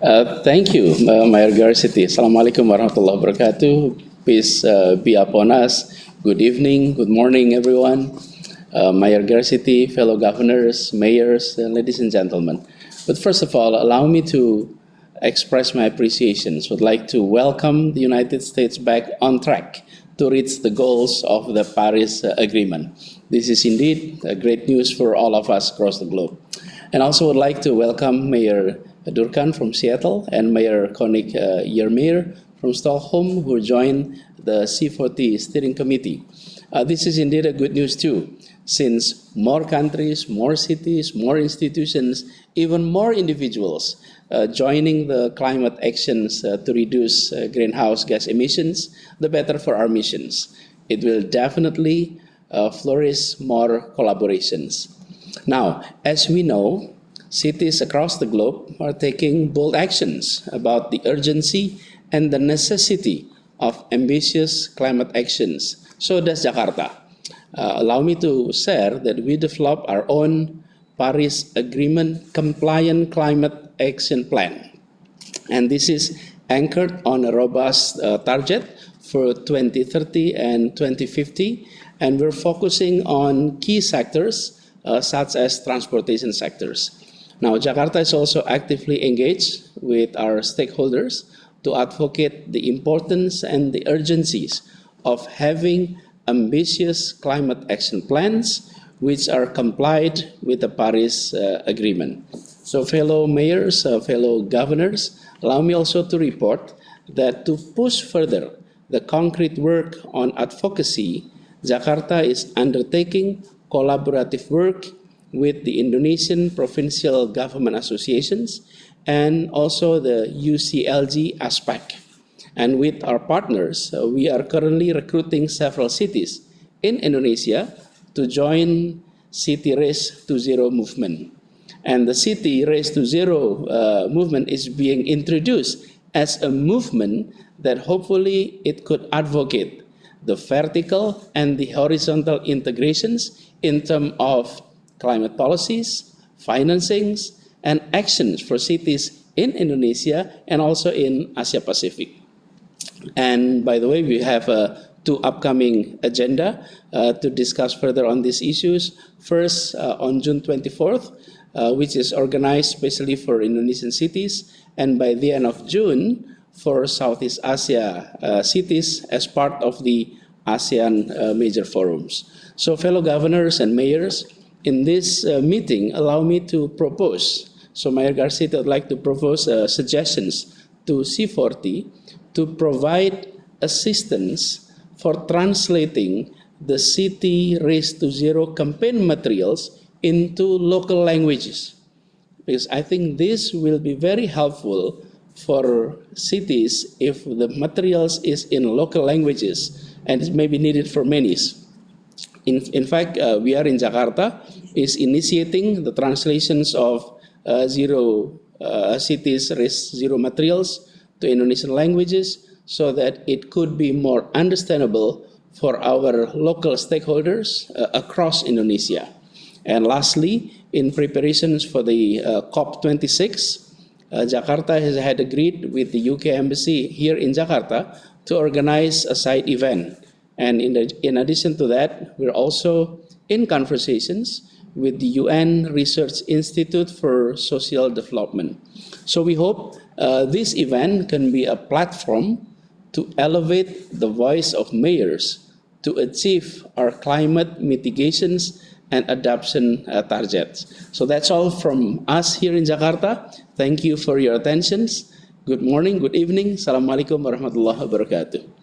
Thank you, Mayor Garcity. Assalamualaikum warahmatullahi wabarakatuh. Peace be upon us. Good evening, good morning, everyone. Mayor Garcity, fellow governors, mayors, ladies and gentlemen. But first of all, allow me to express my appreciations. Would like to welcome the United States back on track to reach the goals of the Paris Agreement. This is indeed great news for all of us across the globe. And also would like to welcome Mayor Durkan from Seattle and Mayor Konik Yermeer from Stockholm, who joined the C40 Steering Committee. This is indeed a good news too, since more countries, more cities, more institutions, even more individuals joining the climate actions to reduce greenhouse gas emissions, the better for our missions. It will definitely flourish more collaborations. Now, as we know, cities across the globe are taking bold actions about the urgency and the necessity of ambitious climate actions. So does Jakarta. Allow me to share that we developed our own Paris Agreement compliant climate action plan. And this is anchored on a robust target for 2030 and 2050. And we're focusing on key sectors such as transportation sectors. Now, Jakarta is also actively engaged with our stakeholders to advocate the importance and the urgencies of having ambitious climate action plans which are complied with the Paris Agreement. So fellow mayors, fellow governors, allow me also to report that to push further the concrete work on advocacy, Jakarta is undertaking collaborative work with the Indonesian Provincial Government Associations and also the UCLG aspect. And with our partners, we are currently recruiting several cities in Indonesia to join City Race to Zero movement. And the City Race to Zero movement is being introduced as a movement that hopefully it could advocate the vertical and the horizontal integrations in terms of climate policies, financings, and actions for cities in Indonesia and also in Asia Pacific. And by the way, we have two upcoming agenda to discuss further on these issues. First, on June 24th, which is organized specially for Indonesian cities, and by the end of June for Southeast Asia cities as part of the ASEAN major forums. So fellow governors and mayors, in this meeting, allow me to propose. So Mayor Garcity would like to propose suggestions to C40 to provide assistance for translating the City Race to Zero campaign materials into local languages. Because I think this will be very helpful for cities if the materials is in local languages and it may be needed for many. In fact, we are in Jakarta is initiating the translations of Cities Race Zero materials to Indonesian languages so that it could be more understandable for our local stakeholders across Indonesia. And lastly, in preparations for the COP26, Jakarta has had agreed with the UK Embassy here in Jakarta to organize a side event. And in addition to that, we're also in conversations with the UN Research Institute for Social Development. So we hope this event can be a platform to elevate the voice of mayors to achieve our climate mitigations and adoption targets. So that's all from us here in Jakarta. Thank you for your attention. Good morning, good evening. Assalamualaikum warahmatullahi wabarakatuh.